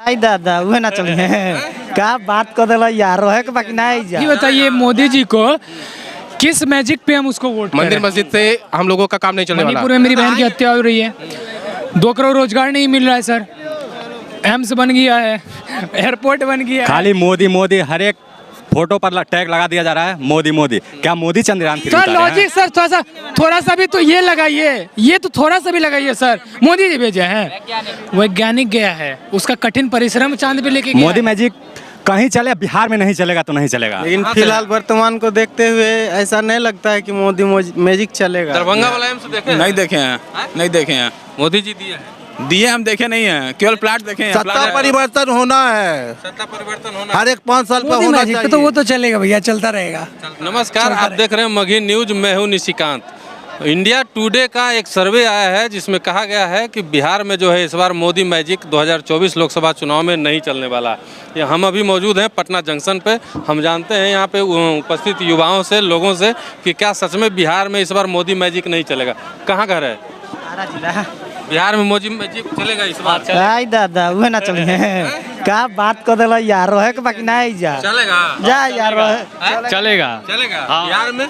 आई दादा वह ना चलिए क्या बात कर दिला यार रहे के बाकी नहीं जा। ये बताइए मोदी जी को किस मैजिक पे हम उसको वोट मंदिर करें? मस्जिद से हम लोगों का काम नहीं चलने वाला। मणिपुर में मेरी बहन की हत्या हो रही है, 2 करोड़ रोजगार नहीं मिल रहा है सर, एम्स बन गया है, एयरपोर्ट बन गया है। खाली मोदी मोदी हर एक फोटो पर टैग लगा दिया जा रहा है मोदी मोदी। क्या Modi Chandrayaan sir logic sir थोड़ा सा भी तो ये लगाइए, ये तो थोड़ा सा भी लगाइए सर। मोदी जी भेजे हैं, वैज्ञानिक गया है, उसका कठिन परिश्रम चांद पे लेके गया मोदी है। मैजिक कहीं चले, बिहार में नहीं चलेगा तो नहीं चलेगा। लेकिन फिलहाल वर्तमान को देखते हुए ऐसा नहीं लगता है कि मोदी मैजिक चलेगा। दरभंगा वाला एम्स देखे नहीं देखे हैं, नहीं देखे हैं। मोदी जी दिए हैं। दिए हम देखे नहीं हैं, केवल प्लाट देखे हैं। सत्ता परिवर्तन होना है, सत्ता परिवर्तन होना। हर एक 5 साल पर होना चाहिए। तो वो तो चलेगा भैया, चलता रहेगा। नमस्कार, आप देख रहे हैं मगही न्यूज, मैं हूं निशिकांत। इंडिया टुडे का एक सर्वे आया है जिसमें कहा गया है कि बिहार में जो है इस बार मोदी मैजिक 2024 लोकसभा चुनाव में नहीं चलने वाला। ये हम अभी मौजूद हैं पटना जंक्शन पे। हम जानते हैं यहाँ पे उपस्थित युवाओं से, लोगों से कि क्या सच में बिहार में इस बार मोदी मैजिक नहीं चलेगा। कहाँ घर है? बिहार में मोदी मैजिक चलेगा इस बार? आई दादा वह ना चलिए क्या बात कर दिला यार रहे के बाकी नहीं जा। चलेगा जा यार रहे चलेगा बिहार में।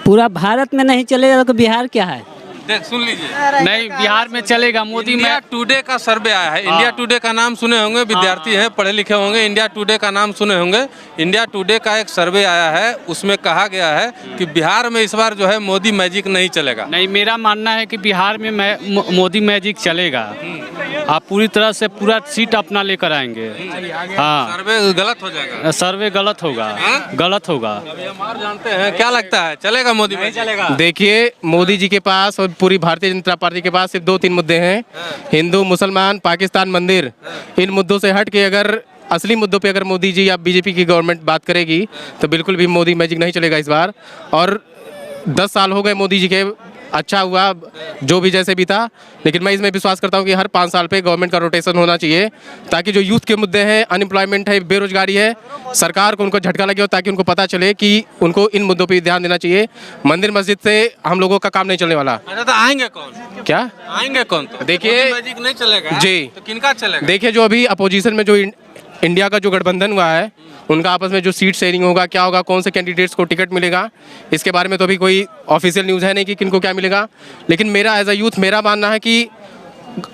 पूरा भारत में नहीं चलेगा तो बिहार क्या है? देख सुन लीजिए, नहीं बिहार में चलेगा। मोदी इंडिया टुडे का सर्वे आया है। इंडिया टुडे का नाम सुने होंगे, विद्यार्थी हैं, पढ़े लिखे होंगे, इंडिया टुडे का नाम सुने होंगे। इंडिया टुडे का एक सर्वे आया है, उसमें कहा गया है कि बिहार में इस बार जो है मोदी मैजिक नहीं चलेगा। नहीं, मेरा मानना है कि बिहार में मोदी मैजिक चलेगा। आप पूरी तरह से पूरा सीट अपना लेकर आएंगे। हाँ, सर्वे गलत हो जाएगा। सर्वे गलत होगा, गलत होगा। अभी हम और जानते हैं, क्या लगता है चलेगा मोदी मैजिक? देखिए, मोदी जी के पास और पूरी भारतीय जनता पार्टी के पास सिर्फ 2-3 मुद्दे हैं, हिंदू, मुसलमान, पाकिस्तान, मंदिर। इन मुद्दों से हट के अगर असली मुद्दों पे अगर मोदी जी या बीजेपी की गवर्नमेंट बात करेगी तो बिल्कुल भी मोदी मैजिक नहीं चलेगा इस बार। और 10 साल हो गए मोदी जी के, अच्छा हुआ जो भी जैसे भी था, लेकिन मैं इसमें विश्वास करता हूँ कि हर 5 साल पे गवर्नमेंट का रोटेशन होना चाहिए ताकि जो यूथ के मुद्दे हैं, अनएम्प्लॉयमेंट है, बेरोजगारी है, सरकार को उनको झटका लगे हो ताकि उनको पता चले कि उनको इन मुद्दों पे ध्यान देना चाहिए। मंदिर मस्जिद से हम लोगों का काम नहीं चलने वाला। अच्छा, तो आएंगे कौन? क्या आएंगे कौन? तो देखिए, मोदी मैजिक नहीं चलेगा जी, तो किनका चलेगा? देखिए जो अभी अपोजिशन में जो इंडिया का जो गठबंधन हुआ है, उनका आपस में जो सीट शेयरिंग होगा, क्या होगा, कौन से कैंडिडेट्स को टिकट मिलेगा, इसके बारे में तो अभी कोई ऑफिशियल न्यूज़ है नहीं कि किनको क्या मिलेगा। लेकिन मेरा एज अ यूथ मेरा मानना है कि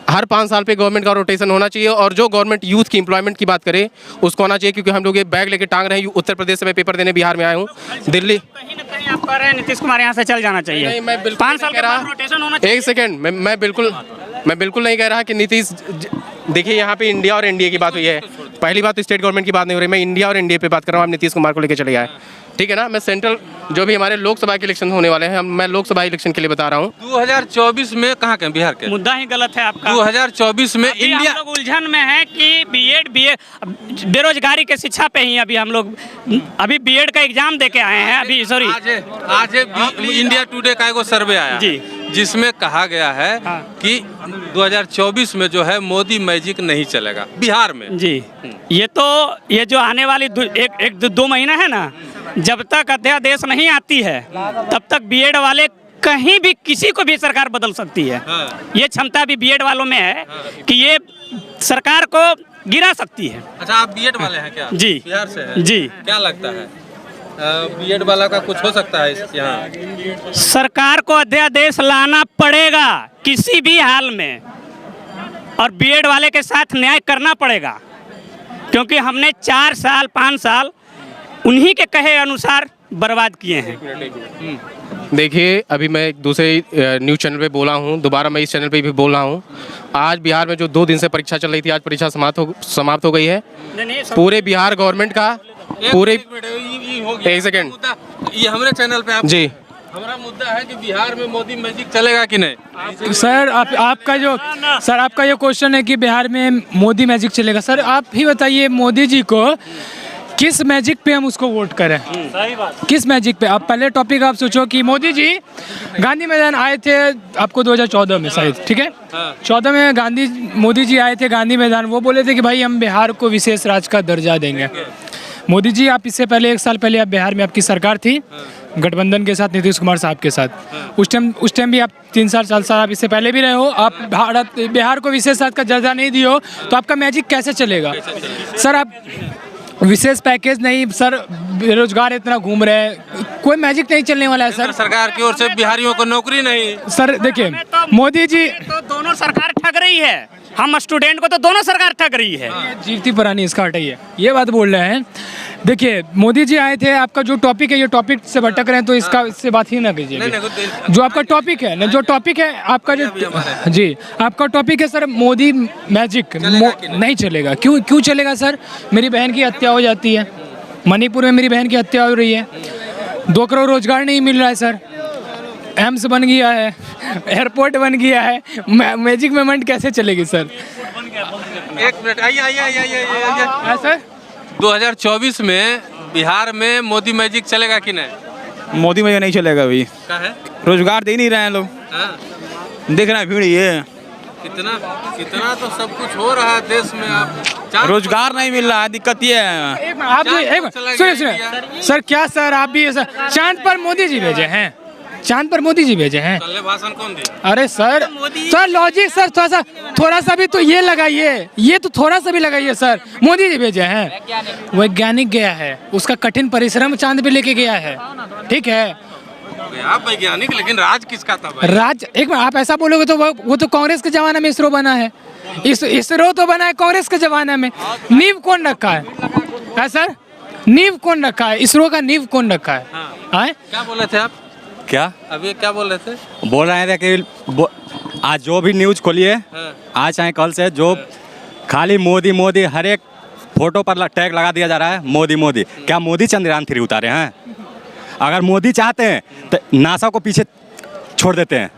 हर 5 साल पे गवर्नमेंट का रोटेशन होना चाहिए और जो गवर्नमेंट यूथ की एम्प्लॉयमेंट की बात करे उसको होना चाहिए, क्योंकि हम लोग ये बैग लेके टांग रहे हैं। उत्तर प्रदेश से मैं पेपर देने बिहार में आया हूँ, दिल्ली। कहीं ना कहीं आप कह रहे हैं नीतीश कुमार यहाँ से चल जाना चाहिए। नहीं, मैं बिल्कुल 5 साल के बाद रोटेशन होना चाहिए। एक सेकेंड, मैं बिल्कुल नहीं कह रहा कि नीतीश। देखिए, यहाँ पे इंडिया और एनडीए की बात हुई है। पहली बात तो स्टेट गवर्नमेंट की बात नहीं हो रही, मैं इंडिया और एनडीए पे बात कर रहा हूँ। आप नीतीश कुमार को लेकर चले आए, ठीक है ना। मैं सेंट्रल जो भी हमारे लोकसभा के इलेक्शन होने वाले हैं, मैं लोकसभा इलेक्शन के लिए बता रहा हूँ। 2024 में कहाँ के बिहार के? मुद्दा ही गलत है आपका। 2024 में अभी इंडिया, हम लोग उलझन में है कि बीएड बेरोजगारी के शिक्षा पे ही अभी हम लोग अभी बीएड का एग्जाम दे के आए हैं। अभी सॉरी, आज इंडिया टुडे का एक सर्वे आया जी, जिसमें कहा गया है कि 2024 में जो है मोदी मैजिक नहीं चलेगा बिहार में। जी, ये जो आने वाली एक दो महीना है ना, जब तक अध्यादेश नहीं आती है तब तक बीएड वाले कहीं भी किसी को भी सरकार बदल सकती है। ये क्षमता भी बीएड वालों में है कि ये सरकार को गिरा सकती है। अच्छा, आप बीएड वाले हैं क्या? जी, बिहार से हैं? जी। क्या लगता है बीएड वाला का कुछ हो सकता है यहाँ? सरकार को अध्यादेश लाना पड़ेगा किसी भी हाल में, और बीएड वाले के साथ न्याय करना पड़ेगा, क्योंकि हमने 4 साल 5 साल उन्हीं के कहे अनुसार बर्बाद किए हैं। देखिए, अभी मैं एक दूसरे न्यूज़ चैनल पे बोला हूँ, दोबारा मैं इस चैनल पे भी बोल रहा हूँ। आज बिहार में जो 2 दिन से परीक्षा चल रही थी, आज परीक्षा समाप्त हो गई है। पूरे बिहार गवर्नमेंट का पूरे एक सेकेंड, ये हमारे चैनल पे आप जी, हमारा मुद्दा है कि बिहार में मोदी मैजिक चलेगा कि नहीं? सर आपका ये क्वेश्चन है कि बिहार में मोदी मैजिक चलेगा। सर आप ही बताइए, मोदी जी को किस मैजिक पे हम उसको वोट करें? सही बात। किस मैजिक पे? आप पहले टॉपिक आप सोचो कि मोदी जी गांधी मैदान आए थे आपको 2014 में शायद, ठीक है, 14 में मोदी जी आए थे गांधी मैदान। वो बोले थे कि भाई हम बिहार को विशेष राज्य का दर्जा देंगे। मोदी जी, आप इससे पहले 1 साल पहले आप बिहार में आपकी सरकार थी गठबंधन के साथ, नीतीश कुमार साहब के साथ। उस टाइम भी आप 3 साल 4 साल आप इससे पहले भी रहे हो। आप बिहार को विशेष साथ का दर्जा नहीं दिए हो, तो आपका मैजिक कैसे चलेगा सर? आप विशेष पैकेज नहीं सर, बेरोजगार इतना घूम रहे हैं, कोई मैजिक नहीं चलने वाला है सर। सरकार की ओर से बिहारियों को नौकरी नहीं। सर देखिए, मोदी जी तो दोनों सरकार ठग रही है, हम स्टूडेंट को तो दोनों सरकार ठग रही है। जीवती पुरानी इसका हटाइए, ये बात बोल रहे हैं। देखिए, मोदी जी आए थे, आपका जो टॉपिक है, ये टॉपिक से भटक रहे हैं, तो इससे बात ही ना कीजिए। जो आपका टॉपिक है ना, जो टॉपिक है आपका, जो जी आपका टॉपिक है सर, मोदी मैजिक नहीं चलेगा। क्यों चलेगा सर? मेरी बहन की हत्या हो जाती है, मणिपुर में मेरी बहन की हत्या हो रही है, 2 करोड़ रोजगार नहीं मिल रहा है सर, एम्स बन गया है, एयरपोर्ट बन गया है, मैजिक मूवमेंट कैसे चलेगी सर? 1 मिनट, आइए सर 2024 में बिहार में मोदी मैजिक चलेगा कि नहीं? मोदी में नहीं चलेगा अभी, क्या है? रोजगार दे नहीं रहे हैं लोग, देख रहे हैं भीड़ ये कितना तो सब कुछ हो रहा है देश में। आप रोजगार नहीं मिल रहा है, दिक्कत ये है। आप सुनिए सर, क्या सर आप भी चांद पर मोदी जी भेजे हैं? चांद पर मोदी जी भेजे हैं? कल भाषण कौन दिया? अरे सर लॉजिक सर थोड़ा सा भी तो ये लगाइए, ये तो थोड़ा सा भी लगाइए सर। मोदी जी भेजे हैं, वैज्ञानिक गया है, उसका कठिन परिश्रम चांद पे लेके गया है, ठीक है? आप वैज्ञानिक, लेकिन राज किसका था भाई? राज, एक मिनट, आप ऐसा बोलोगे तो वो तो कांग्रेस के जमाने में इसरो बना है। इसरो तो बना है कांग्रेस के जमाने में। नींव कौन रखा है सर? नींव कौन रखा है? इसरो का नींव कौन रखा है? हाँ? क्या बोले थे आप? क्या अभी क्या बोल रहे थे? बोल रहे थे कि आज जो भी न्यूज खोलिए, आज चाहे कल से, जो खाली मोदी मोदी हर एक फोटो पर टैग लगा दिया जा रहा है, मोदी मोदी। क्या मोदी चंद्रयान 3 उतारे हैं? अगर मोदी चाहते हैं तो नासा को पीछे छोड़ देते हैं,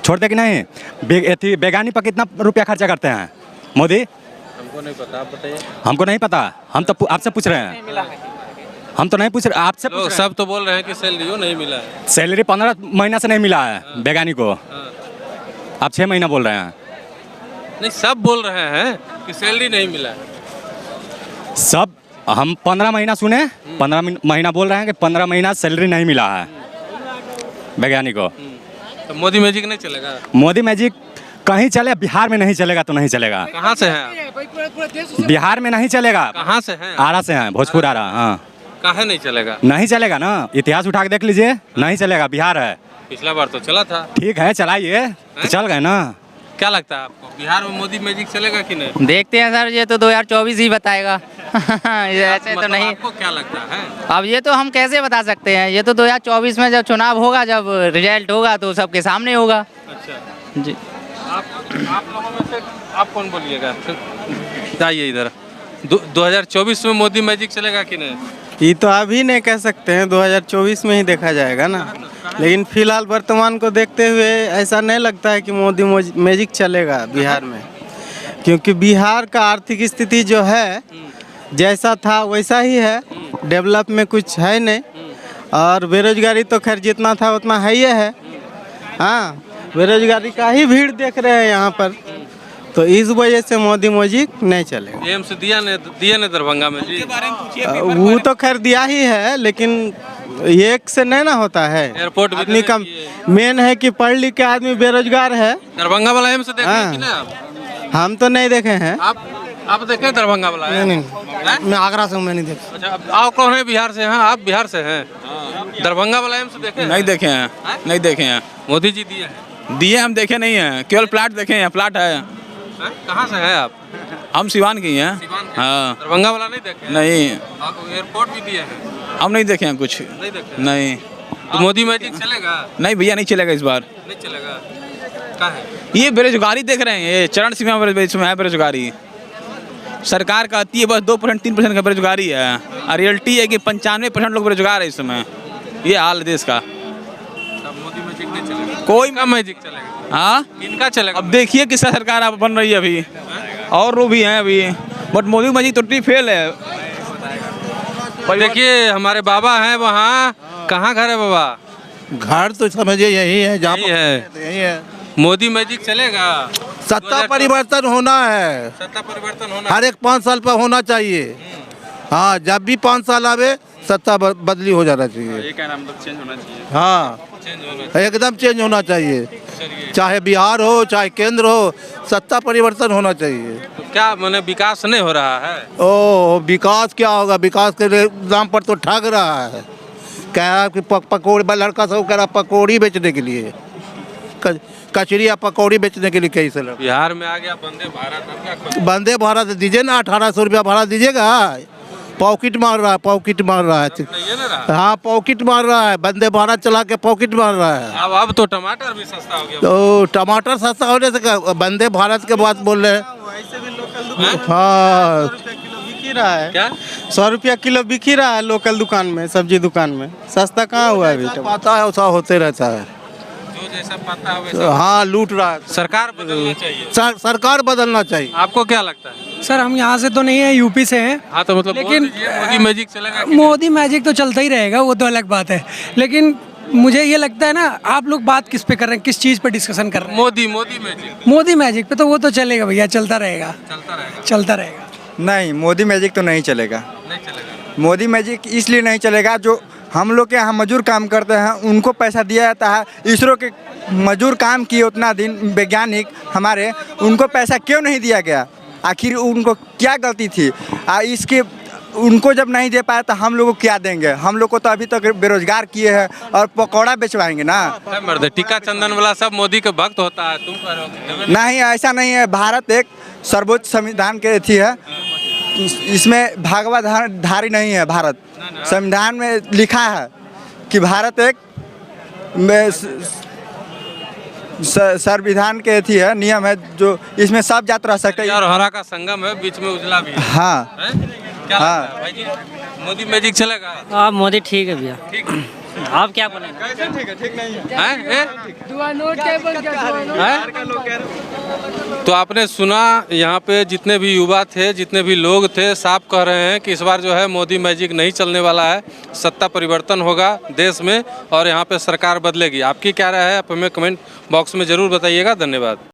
छोड़ते कि नहीं? वैज्ञानिक पर कितना रुपया खर्चा करते हैं मोदी? हमको नहीं पता, आप बताइए। हमको नहीं पता, हम तो आपसे पूछ रहे हैं। हम तो नहीं पूछ रहे, आपसे पूछ रहे हैं। सब तो बोल रहे हैं कि सैलरी नहीं मिला है। सैलरी 15 महीना से नहीं मिला है वैज्ञानिक को, आप 6 महीना बोल रहे हैं। नहीं, सब बोल रहे हैं कि सैलरी नहीं मिला है। सब हम 15 महीना सुने, 15 महीना बोल रहे हैं कि 15 महीना सैलरी नहीं मिला है वैज्ञानिक को। तो मोदी मैजिक नहीं चलेगा? मोदी मैजिक कहीं चले, बिहार में नहीं चलेगा तो नहीं चलेगा। कहाँ से हैं आप? बिहार में नहीं चलेगा। कहाँ से हैं? आरा से हैं, भोजपुर आरा। हाँ, काहे नहीं चलेगा? नहीं चलेगा ना, इतिहास उठा के देख लीजिए, नहीं चलेगा। बिहार है, पिछला बार तो चला था। ठीक है, चलाइए तो चल गए ना। क्या लगता है आपको, बिहार में मोदी मैजिक चलेगा कि नहीं? देखते हैं सर, ये तो 2024 ही बताएगा। ऐसे तो नहीं। आपको क्या लगता है? अब ये तो हम कैसे बता सकते हैं, ये तो 2024 में जब चुनाव होगा, जब रिजल्ट होगा तो सबके सामने होगा। अच्छा जी, आप लोगों में से आप कौन बोलिएगा? जाइए इधर। 2024 में मोदी मैजिक चलेगा कि नहीं? ये तो अभी नहीं कह सकते हैं, 2024 में ही देखा जाएगा ना। लेकिन फिलहाल वर्तमान को देखते हुए ऐसा नहीं लगता है कि मोदी मैजिक चलेगा बिहार में, क्योंकि बिहार का आर्थिक स्थिति जो है जैसा था वैसा ही है, डेवलप में कुछ है नहीं, और बेरोजगारी तो खैर जितना था उतना है ही है। हाँ, बेरोजगारी का ही भीड़ देख रहे हैं यहाँ पर, तो इस वजह से मोदी मैजिक नहीं चलेगा। एम्स दिया ने दरभंगा में जी। वो तो खैर दिया ही है, लेकिन एक से नहीं ना होता है। एयरपोर्ट आदमी का मेन है कि पढ़ लिख के आदमी बेरोजगार है। दरभंगा वाला एम्स देखे हैं कि नहीं आप? हम तो नहीं देखे हैं। आप देखे दरभंगा वाला? नहीं, मैं आगरा से हूँ, मैं नहीं देखा। अच्छा, आप कौन है? बिहार से हैं आप? बिहार से हैं? दरभंगा वाला एम्स देखे? नहीं देखे हैं, नहीं देखे हैं। मोदी जी दिए दिए हम देखे नहीं हैं, केवल प्लाट देखे हैं। प्लाट है। कहाँ से हैं आप? हम सिवान की हैं। हाँ, दरभंगा वाला नहीं देखे? नहीं, आप एयरपोर्ट भी दिए हैं? हम नहीं देखे हैं कुछ। नहीं देखे? नहीं। तो मोदी मैजिक चलेगा? नहीं भैया, नहीं चलेगा इस बार। नहीं चलेगा। क्या है? ये बेरोजगारी देख रहे हैं, ये चरण सीमा है बेरोजगारी। सरकार कहती है बस 2% 3% का बेरोजगारी है, और रियलिटी है कि 95% लोग बेरोजगार है इस समय। ये हाल है देश का। मोदी मैजिक नहीं चलेगा? कोई मैजिक चलेगा? हाँ, इनका चलेगा? अब देखिए किसका सरकार अब बन रही है अभी, और वो भी हैं अभी, but Modi magic totally fail है। देखिए हमारे बाबा हैं वहाँ। कहाँ घर है बाबा? घर तो समझिए यही है, जहाँ यही है। यही है। मोदी मैजिक चलेगा? सत्ता परिवर्तन होना है, सत्ता परिवर्तन होना हर एक 5 साल पर होना चाहिए। हाँ, जब भी 5 साल आवे सत्ता बदली हो जाना चाहिए। ये क्या नाम चेंज होना चाहिए। हाँ, एकदम चेंज होना चाहिए, चाहे बिहार हो चाहे केंद्र हो, सत्ता परिवर्तन होना चाहिए। तो क्या मैंने विकास नहीं हो रहा है? ओ विकास क्या होगा, विकास के नाम पर तो ठग रहा है। कह रहा कि पकौड़ी, लड़का सब कह रहा पकौड़ी बेचने के लिए, कचरी या पकौड़ी बेचने के लिए कैसे लगा। बिहार में आ गया वंदे भारत, अब क्या खोजें? वंदे भारत दीजिए ना, 1800 रुपया भाड़ा दीजिएगा। पॉकेट मार रहा है, पॉकेट मार रहा है। ये ना रहा। हाँ, पॉकेट मार रहा है, वंदे भारत चला के पॉकेट मार रहा है। अब तो टमाटर भी सस्ता हो गया। तो टमाटर सस्ता होने से क्या, वंदे भारत के बात बोल रहे हैं। हाँ, बिक ही रहा है क्या 100 रुपया किलो बिक ही रहा है लोकल दुकान में, सब्जी दुकान में। सस्ता कहाँ हुआ अभी? पता है, वैसा होते रहता है। जो जैसा पता है तो वैसा। हाँ, लूट रहा है। सरकार बदलना चाहिए। सरकार बदलना चाहिए। आपको क्या लगता है? सर हम यहाँ से तो नहीं है, यूपी से हैं। हाँ, तो मतलब लेकिन मोदी मैजिक चलेगा कि नहीं? मोदी मैजिक तो चलता ही रहेगा, वो तो अलग बात है। लेकिन मुझे ये लगता है ना, आप लोग बात किस पे कर रहे हैं, किस चीज़ पे डिस्कशन कर रहे हैं? मोदी मैजिक मोदी मैजिक पे तो वो तो चलेगा भैया, चलता रहेगा, चलता रहेगा। चलता रहेगा। नहीं, मोदी मैजिक तो नहीं चलेगा। नहीं चलेगा। मोदी मैजिक इसलिए नहीं चलेगा, जो हम लोग के यहाँ मजदूर काम करते हैं उनको पैसा दिया जाता है। इसरो के मजदूर काम किए उतना दिन, वैज्ञानिक हमारे, उनको पैसा क्यों नहीं दिया गया? आखिर उनको क्या गलती थी? इसके उनको जब नहीं दे पाया तो हम लोग को क्या देंगे? हम लोग को तो अभी तक बेरोजगार किए हैं और पकौड़ा बेचवाएंगे ना। मर्द टीका चंदन वाला सब मोदी के भक्त होता है, तुम कह रहे हो? नहीं, ऐसा नहीं है। भारत एक सर्वोच्च संविधान के थी है, इसमें भागवाधारी नहीं है। भारत संविधान में लिखा है कि भारत एक संविधान के थी है, नियम है, जो इसमें सब जात रह सकते हैं। और हरा का संगम है, बीच में उजला भी है। हाँ, हैं? क्या हाँ। लगता है भाई जी? मोदी मैजिक चलेगा? हाँ मोदी ठीक है भैया। ठीक आप क्या बोलेंगे? है? तो आपने सुना, यहाँ पे जितने भी युवा थे, जितने भी लोग थे, साफ कह रहे हैं कि इस बार जो है मोदी मैजिक नहीं चलने वाला है। सत्ता परिवर्तन होगा देश में और यहाँ पे सरकार बदलेगी। आपकी क्या राय है, आप हमें कमेंट बॉक्स में ज़रूर बताइएगा। धन्यवाद।